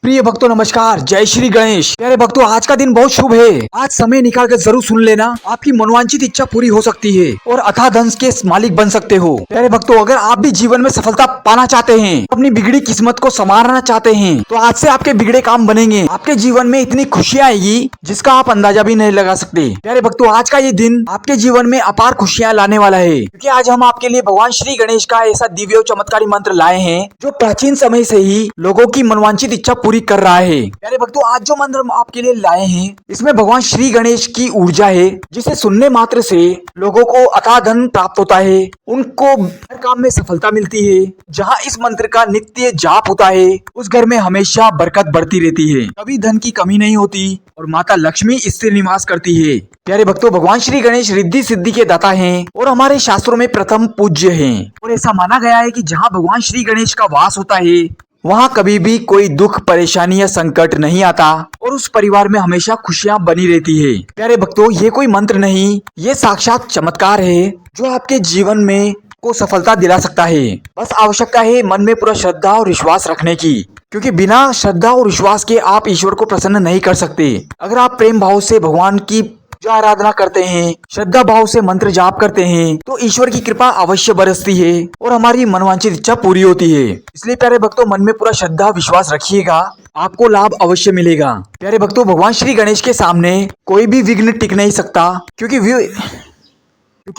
प्रिय भक्तों नमस्कार, जय श्री गणेश। प्यारे भक्तों, आज का दिन बहुत शुभ है। आज समय निकाल कर जरूर सुन लेना, आपकी मनोवांछित इच्छा पूरी हो सकती है और अथाह धन के मालिक बन सकते हो। प्यारे भक्तों, अगर आप भी जीवन में सफलता पाना चाहते हैं, अपनी बिगड़ी किस्मत को संवारना चाहते हैं, तो आज से आपके बिगड़े काम बनेंगे। आपके जीवन में इतनी खुशियां आएगी जिसका आप अंदाजा भी नहीं लगा सकते। प्यारे भक्तों, आज का ये दिन आपके जीवन में अपार खुशियां लाने वाला है, क्योंकि आज हम आपके लिए भगवान श्री गणेश का ऐसा दिव्य और चमत्कारी मंत्र लाए हैं जो प्राचीन समय से ही लोगों की मनवांछित इच्छा पूरी कर रहा है। प्यारे भक्तों, आज जो मंत्र हम आपके लिए लाए हैं, इसमें भगवान श्री गणेश की ऊर्जा है, जिसे सुनने मात्र से लोगों को अथाह धन प्राप्त होता है, उनको हर काम में सफलता मिलती है। जहाँ इस मंत्र का नित्य जाप होता है, उस घर में हमेशा बरकत बढ़ती रहती है, कभी धन की कमी नहीं होती और माता लक्ष्मी स्थिर निवास करती है। प्यारे भक्तों, भगवान श्री गणेश रिद्धि सिद्धि के दाता हैं और हमारे शास्त्रों में प्रथम पूज्य हैं। और ऐसा माना गया है कि जहाँ भगवान श्री गणेश का वास होता है, वहाँ कभी भी कोई दुख, परेशानी या संकट नहीं आता और उस परिवार में हमेशा खुशियाँ बनी रहती है। प्यारे भक्तों, ये कोई मंत्र नहीं, ये साक्षात चमत्कार है जो आपके जीवन में को सफलता दिला सकता है। बस आवश्यकता है मन में पूरा श्रद्धा और विश्वास रखने की, क्योंकि बिना श्रद्धा और विश्वास के आप ईश्वर को प्रसन्न नहीं कर सकते। अगर आप प्रेम भाव से भगवान की जो आराधना करते हैं, श्रद्धा भाव से मंत्र जाप करते हैं, तो ईश्वर की कृपा अवश्य बरसती है और हमारी मनवांछित इच्छा पूरी होती है। इसलिए प्यारे भक्तों, मन में पूरा श्रद्धा विश्वास रखिएगा, आपको लाभ अवश्य मिलेगा। प्यारे भक्तों, भगवान श्री गणेश के सामने कोई भी विघ्न टिक नहीं सकता, क्योंकि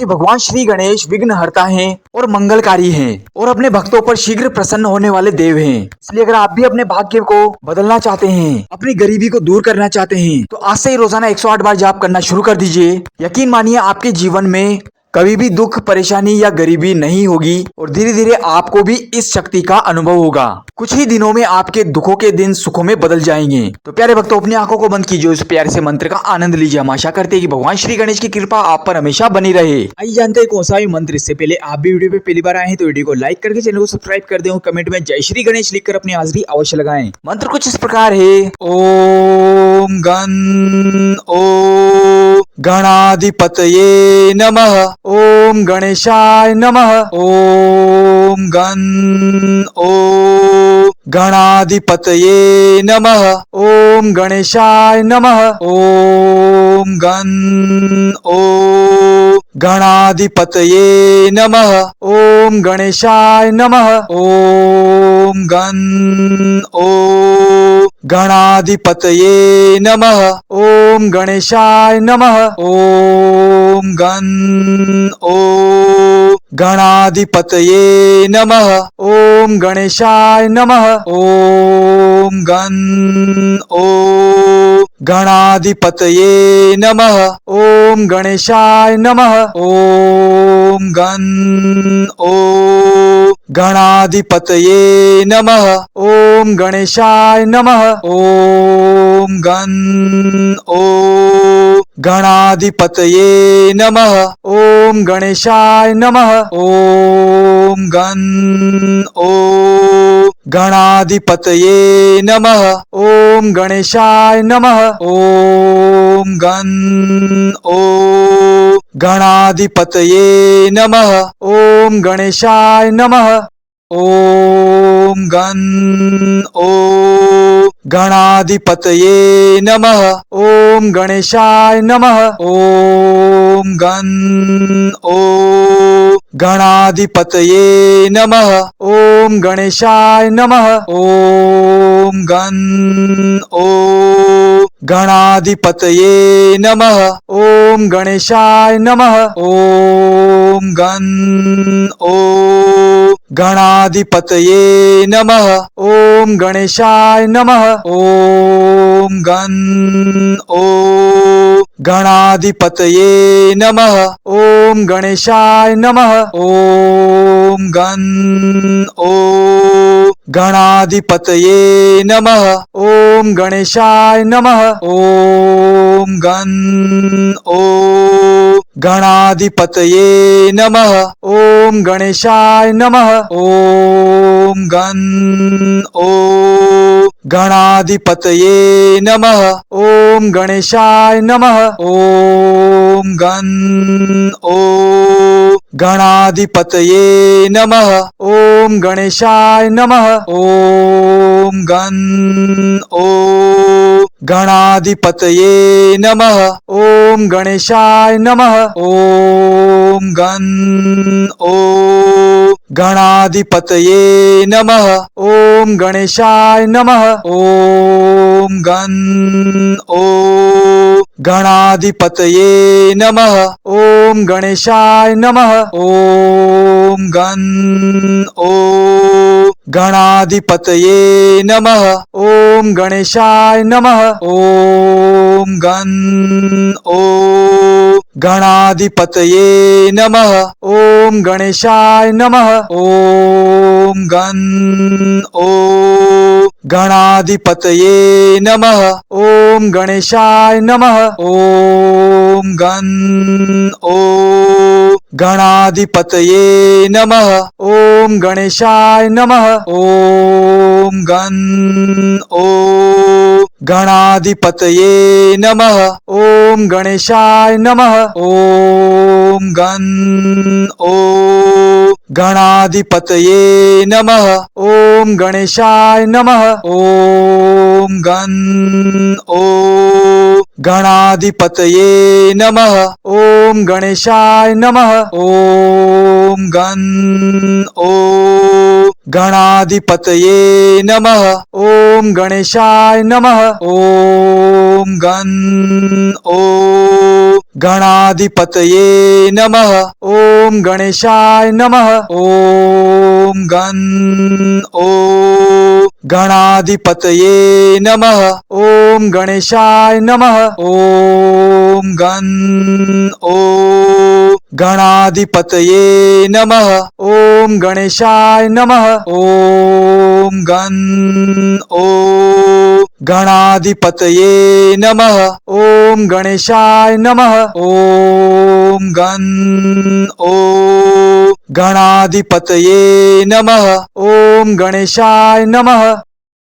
भगवान श्री गणेश विघ्न हरता हैं और मंगलकारी हैं और अपने भक्तों पर शीघ्र प्रसन्न होने वाले देव हैं। इसलिए अगर आप भी अपने भाग्य को बदलना चाहते हैं, अपनी गरीबी को दूर करना चाहते हैं, तो आज से ही रोजाना 108 बार जाप करना शुरू कर दीजिए। यकीन मानिए, आपके जीवन में कभी भी दुख, परेशानी या गरीबी नहीं होगी और धीरे धीरे आपको भी इस शक्ति का अनुभव होगा। कुछ ही दिनों में आपके दुखों के दिन सुखों में बदल जाएंगे। तो प्यारे भक्तों, अपनी आंखों को बंद कीजिए, उस प्यारे से मंत्र का आनंद लीजिए। हम आशा करते हैं कि भगवान श्री गणेश की कृपा आप पर हमेशा बनी रहे। आइए जानते हैं कौन सा ये मंत्र। इससे पहले आप भी वीडियो पे पहली बार आए हैं तो वीडियो को लाइक करके चैनल को सब्सक्राइब कर दें और कमेंट में जय श्री गणेश लिखकर अपनी हाजिरी अवश्य लगाएं। मंत्र कुछ इस प्रकार है। ओम गण ओम गणाधिपतये नमः। ओम गणेशाय नमः। ओम गण ओम गणाधिपतये नमः। ओम गणेशाय नमः। ओम गण ओम गणाधिपतये नमः। ओम गणेशाय नमः। ओम गण ओम गणाधिपतये नमः। ओम गणेशाय नमः। ओम गण ओम गणाधिपतये नमः। ओम गणेशाय नमः। ओम गण ओम गणाधिपतये नमः। ओम गणेशाय नमः। ओम गण ओम गणाधिपतये नमः। ओम गणेशाय नमः। ओम गण ओम गणाधिपतये नमः। ओम गणेशाय नमः। ओम गण ओम गणाधिपतये नमः। ओम गणेशाय नमः। ओम गण ओम गणाधिपतये नमः। ओम गणेशाय नमः। ओम गण ओम गणाधिपतये नमः। ओम गणेशाय नमः। ओम गण ओम गणाधिपतये नमः। ओम गणेशाय नमः। ओम गण ओम गणाधिपतये नमः। ओम गणेशाय नमः। ओम गण ओम गणाधिपतये नमः। ओम गणेशाय नमः। ओम गण ओम गणाधिपतये नमः। ओम गणेशाय नमः। ओम गण ओम गणाधिपतये नमः। ओम गणेशाय नमः। ओम गण ओम गणाधिपतये नमः। ओम गणेशाय नमः। ओम गण ओम गणाधिपतये नमः। ओम गणेशाय नमः। ओम गण ओम गणाधिपतये नमः। ओम गणेशाय नमः। ओम गणाधिपतये नमः। ओम गणेशाय नमः। ओम गणाधिपतये नमः। ओम गणेशाय नमः। ओम गणाधिपतये नमः। ओम गणेशाय नमः। ओम गणाधिपतये नमः। ओम गणेशाय नमः। ओम गणाधिपतये नमः। ओम गणेशाय नमः। ओम गणाधिपतये नमः। ओम गणेशाय नमः। ओम गणाधिपतये नमः। ओम गणेशाय नमः। ओम गणाधिपतये नमः। ओम गणेशाय नमः। ओम गणाधिपतये नमः। ओम गणेशाय नमः। ओम गणाधिपतये नमः। ओम गणेशाय नमः। ओम गणाधिपतये नमः। ओम गणेशाय नमः। ओम गणाधिपतये नमः। ओम गणेशाय नमः। ओम गणाधिपतये नमः। ओम गणेशाय नमः। ओम गणाधिपतये नमः। ओम गणेशाय नमः। ओम गणाधिपतये नमः। ओम गणेशाय नमः। ओम गणाधिपतये नमः। ओम गणेशाय नमः।